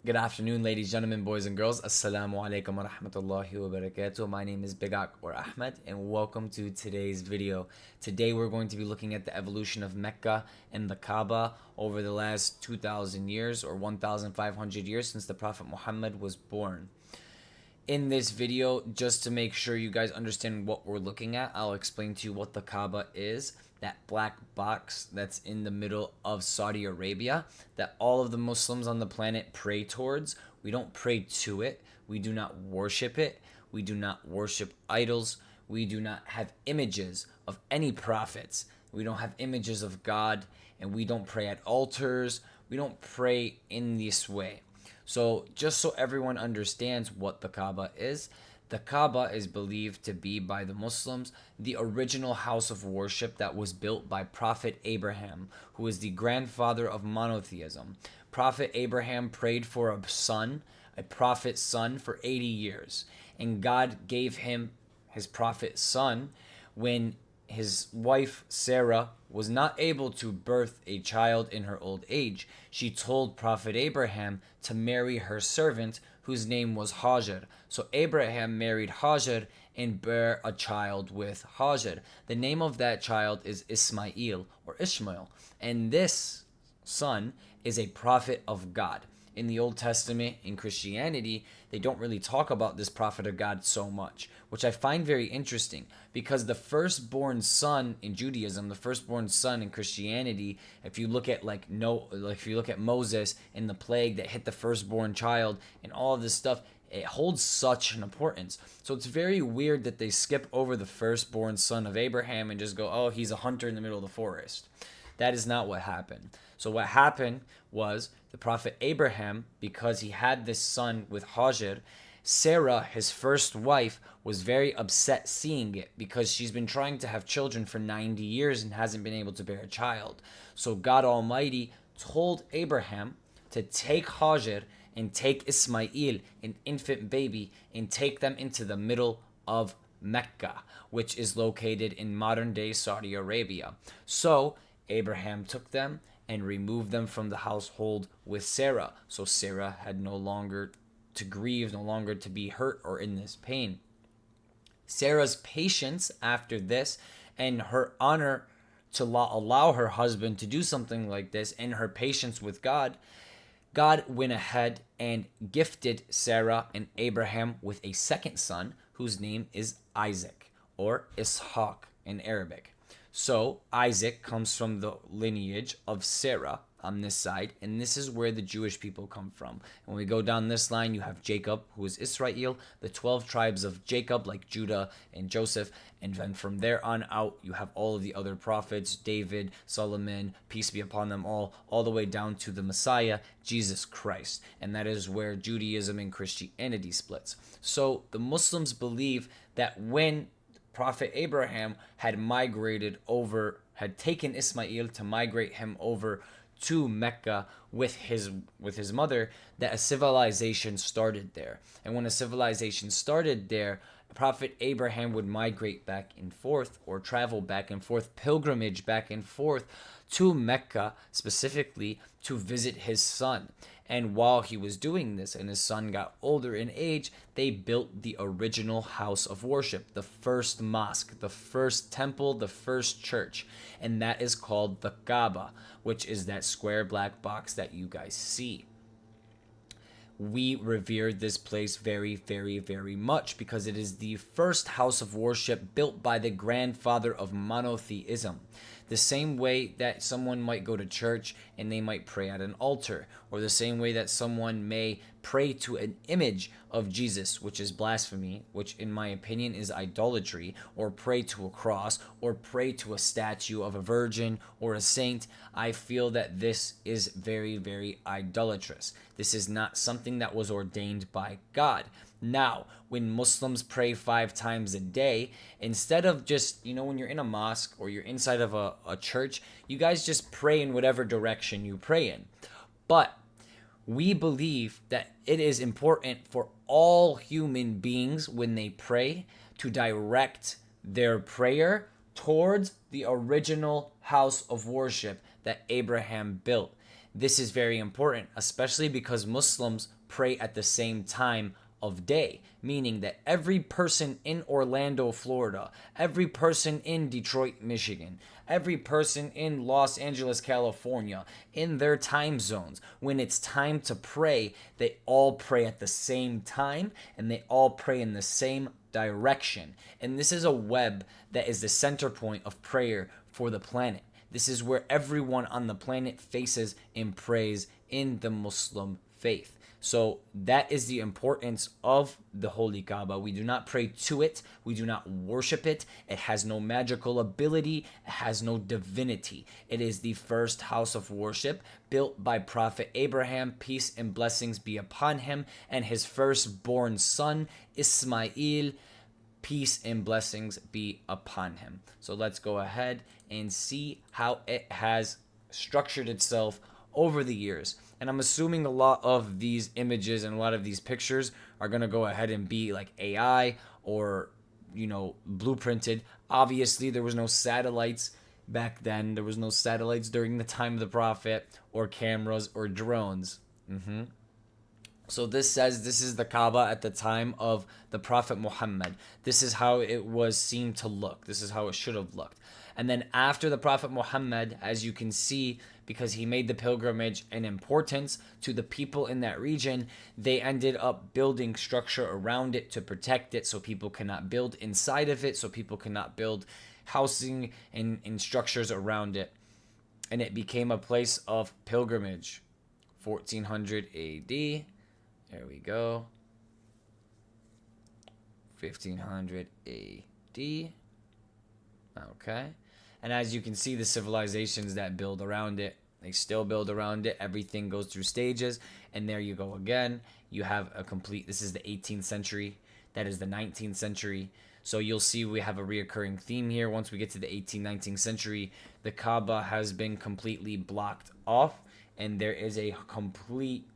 Good afternoon, ladies, gentlemen, boys, and girls. Assalamu alaikum wa rahmatullahi wa barakatuh. My name is Bigak or Ahmed, and welcome to today's video. Today, we're going to be looking at the evolution of Mecca and the Kaaba over the last 2,000 years or 1,500 years since the Prophet Muhammad was born. In this video, just to make sure you guys understand what we're looking at, I'll explain to you what the Kaaba is. That black box that's in the middle of Saudi Arabia that all of the Muslims on the planet pray towards. We don't pray to it. We do not worship it. We do not worship idols. We do not have images of any prophets. We don't have images of God, and we don't pray at altars. We don't pray in this way. So just so everyone understands what the Kaaba is, the Kaaba is believed to be by the Muslims the original house of worship that was built by Prophet Abraham, who is the grandfather of monotheism. Prophet Abraham prayed for a son, a prophet's son, for 80 years. And God gave him his prophet's son when his wife Sarah was not able to birth a child in her old age. She told Prophet Abraham to marry her servant, whose name was Hajar. So Abraham married Hajar and bare a child with Hajar. The name of that child is Ismael or Ishmael. And this son is a prophet of God. In the Old Testament, in Christianity, they don't really talk about this prophet of God so much, which I find very interesting because the firstborn son in Judaism, the firstborn son in Christianity, if you look at if you look at Moses and the plague that hit the firstborn child and all of this stuff, it holds such an importance. So it's very weird that they skip over the firstborn son of Abraham and just go, oh, he's a hunter in the middle of the forest. That is not what happened. So what happened was the prophet Abraham, because he had this son with Hajar, Sarah, his first wife, was very upset seeing it because she's been trying to have children for 90 years and hasn't been able to bear a child. So God Almighty told Abraham to take Hajar and take Ismael, an infant baby, and take them into the middle of Mecca, which is located in modern-day Saudi Arabia. So Abraham took them and removed them from the household with Sarah. So Sarah had no longer to grieve, no longer to be hurt or in this pain. Sarah's patience after this and her honor to allow her husband to do something like this and her patience with God, God went ahead and gifted Sarah and Abraham with a second son whose name is Isaac or Ishaq in Arabic. So Isaac comes from the lineage of Sarah on this side, and this is where the Jewish people come from. When we go down this line, you have Jacob, who is Israel, the 12 tribes of Jacob, like Judah and Joseph, and then from there on out, you have all of the other prophets, David, Solomon, peace be upon them all the way down to the Messiah, Jesus Christ. And that is where Judaism and Christianity splits. So the Muslims believe that when Prophet Abraham had taken Ismail to migrate him over to Mecca with his mother, that a civilization started there. And when a civilization started there, Prophet Abraham would migrate back and forth or travel back and forth, pilgrimage back and forth to Mecca specifically to visit his son. And while he was doing this and his son got older in age, they built the original house of worship, the first mosque, the first temple, the first church. And that is called the Kaaba, which is that square black box that you guys see. We revered this place very, very, very much because it is the first house of worship built by the grandfather of monotheism. The same way that someone might go to church and they might pray at an altar, or the same way that someone may pray to an image of Jesus, which is blasphemy, which in my opinion is idolatry, or pray to a cross, or pray to a statue of a virgin or a saint. I feel that this is very, very idolatrous. This is not something that was ordained by God. Now, when Muslims pray 5 times a day, instead of just, when you're in a mosque or you're inside of a church, you guys just pray in whatever direction you pray in. But we believe that it is important for all human beings when they pray to direct their prayer towards the original house of worship that Abraham built. This is very important, especially because Muslims pray at the same time of day, meaning that every person in Orlando, Florida, every person in Detroit, Michigan, every person in Los Angeles, California, in their time zones, when it's time to pray, they all pray at the same time and they all pray in the same direction. And this is a web that is the center point of prayer for the planet. This is where everyone on the planet faces and prays in the Muslim faith. So that is the importance of the Holy Kaaba. We do not pray to it. We do not worship it. It has no magical ability. It has no divinity. It is the first house of worship built by Prophet Abraham, peace and blessings be upon him, and his firstborn son, Ismael, peace and blessings be upon him. So let's go ahead and see how it has structured itself over the years. And I'm assuming a lot of these images and a lot of these pictures are going to go ahead and be like AI or, blueprinted. Obviously, there was no satellites back then. There was no satellites during the time of the Prophet, or cameras or drones. So this says this is the Kaaba at the time of the Prophet Muhammad. This is how it was seen to look. This is how it should have looked. And then after the Prophet Muhammad, as you can see, because he made the pilgrimage an importance to the people in that region, they ended up building structure around it to protect it so people cannot build inside of it, so people cannot build housing and structures around it. And it became a place of pilgrimage. 1400 AD. There we go. 1500 AD. Okay. And as you can see, the civilizations that build around it, they still build around it. Everything goes through stages. And there you go again. You have a complete, this is the 18th century. That is the 19th century. So you'll see we have a reoccurring theme here. Once we get to the 18th, 19th century, the Kaaba has been completely blocked off. And there is a complete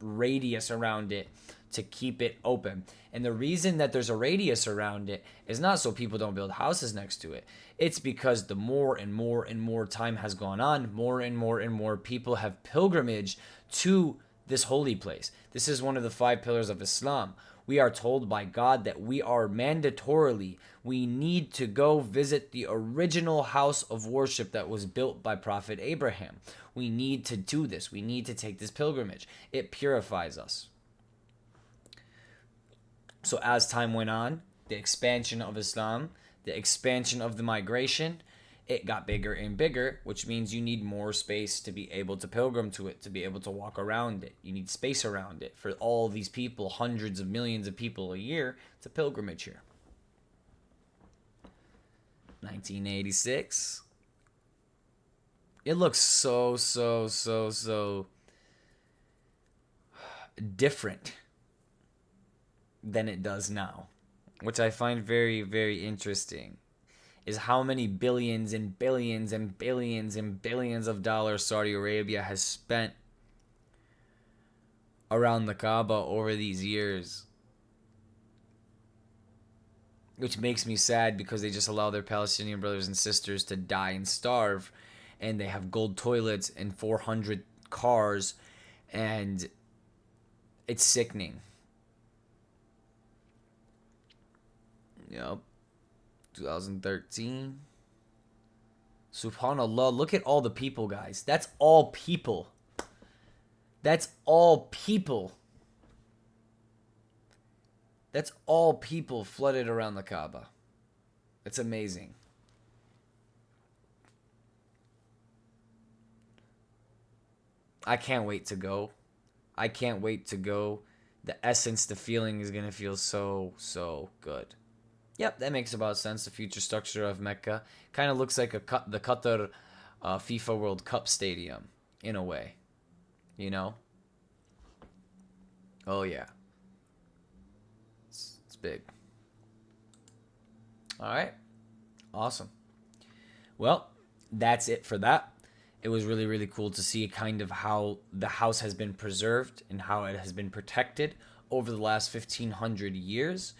radius around it to keep it open. And the reason that there's a radius around it is not so people don't build houses next to it. It's because the more and more and more time has gone on, more and more and more people have pilgrimaged to this holy place. This is one of the 5 pillars of Islam. We are told by God that we need to go visit the original house of worship that was built by Prophet Abraham. We need to do this. We need to take this pilgrimage. It purifies us. So as time went on, the expansion of Islam, the expansion of the migration, it got bigger and bigger, which means you need more space to be able to pilgrim to it, to be able to walk around it. You need space around it for all these people, hundreds of millions of people a year, to pilgrimage here. 1986. It looks so different than it does now, which I find very, very interesting. Is how many billions and billions and billions and billions of dollars Saudi Arabia has spent around the Kaaba over these years. Which makes me sad because they just allow their Palestinian brothers and sisters to die and starve. And they have gold toilets and 400 cars. And it's sickening. Yep. 2013. Subhanallah, look at all the people, guys. That's all people. That's all people. That's all people flooded around the Kaaba. It's amazing. I can't wait to go. I can't wait to go. The essence, the feeling is going to feel so good. Yep, that makes about sense. The future structure of Mecca kind of looks like the Qatar FIFA World Cup stadium in a way, you know? Oh yeah, it's big. All right, awesome. Well, that's it for that. It was really, really cool to see kind of how the house has been preserved and how it has been protected over the last 1,500 years.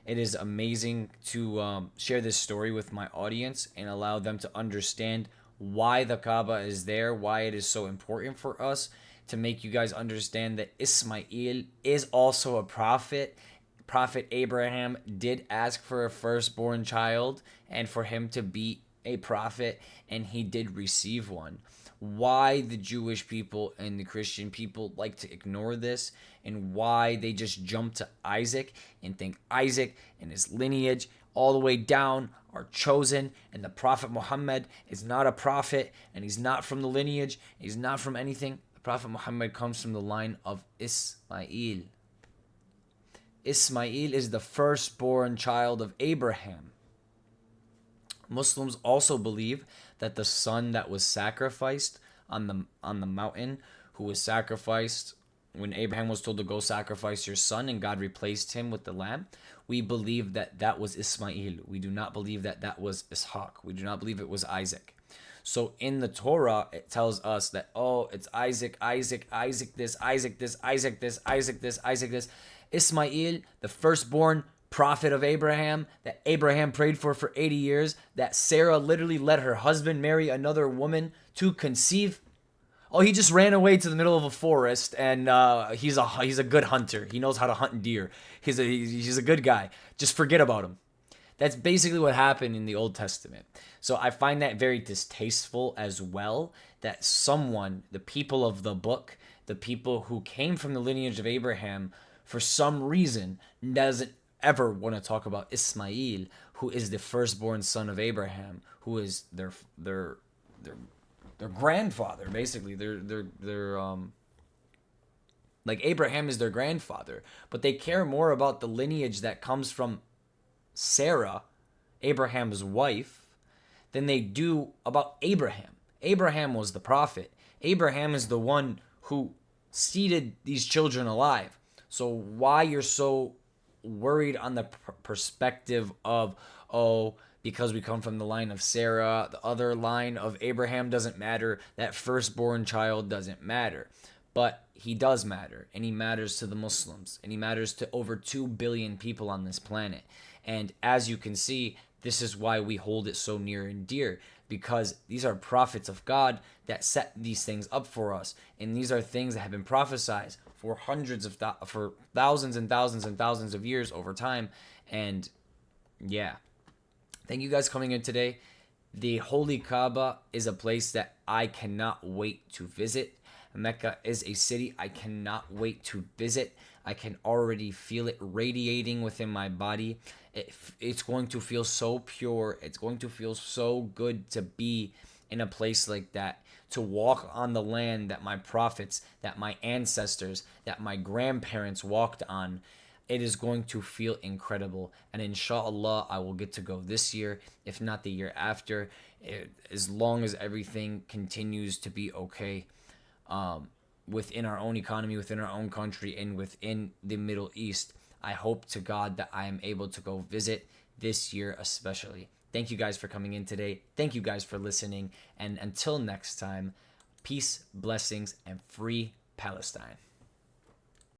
It is amazing to share this story with my audience and allow them to understand why the Kaaba is there, why it is so important for us, to make you guys understand that Ismael is also a prophet. Prophet Abraham did ask for a firstborn child and for him to be a prophet, and he did receive one. Why the Jewish people and the Christian people like to ignore this, and why they just jump to Isaac and think Isaac and his lineage all the way down are chosen, and the Prophet Muhammad is not a prophet, and he's not from the lineage, he's not from anything. The Prophet Muhammad comes from the line of Ismael. Ismael is the firstborn child of Abraham. Muslims also believe that the son that was sacrificed on the mountain, who was sacrificed when Abraham was told to go sacrifice your son and God replaced him with the lamb, we believe that that was Ismael. We do not believe that that was Ishaq. We do not believe it was Isaac. So in the Torah, it tells us that, oh, it's Isaac, Isaac, Isaac this, Isaac this, Isaac this, Isaac this, Isaac this. Ismael, the firstborn prophet of Abraham, that Abraham prayed for 80 years, that Sarah literally let her husband marry another woman to conceive. Oh, he just ran away to the middle of a forest, and he's a good hunter. He knows how to hunt deer. He's a good guy. Just forget about him. That's basically what happened in the Old Testament. So I find that very distasteful as well, that someone, the people of the book, the people who came from the lineage of Abraham, for some reason doesn't ever want to talk about Ismael, who is the firstborn son of Abraham, who is their grandfather, basically. They're like Abraham is their grandfather, but they care more about the lineage that comes from Sarah, Abraham's wife, than they do about Abraham. Abraham was the prophet. Abraham is the one who seeded these children alive. So why you're so worried on the perspective of, oh, because we come from the line of Sarah, the other line of Abraham doesn't matter, that firstborn child doesn't matter. But he does matter, and he matters to the Muslims, and he matters to over 2 billion people on this planet. And as you can see, this is why we hold it so near and dear, because these are prophets of God that set these things up for us, and these are things that have been prophesied for for thousands and thousands and thousands of years over time. And yeah, thank you guys for coming in today. The Holy Kaaba is a place that I cannot wait to visit. Mecca is a city I cannot wait to visit. I can already feel it radiating within my body. It's going to feel so pure. It's going to feel so good to be in a place like that, to walk on the land that my prophets, that my ancestors, that my grandparents walked on. It is going to feel incredible. And inshallah, I will get to go this year, if not the year after, as long as everything continues to be okay. Within our own economy, within our own country, and within the Middle East. I hope to God that I am able to go visit this year especially. Thank you guys for coming in today. Thank you guys for listening. And until next time, peace, blessings, and free Palestine.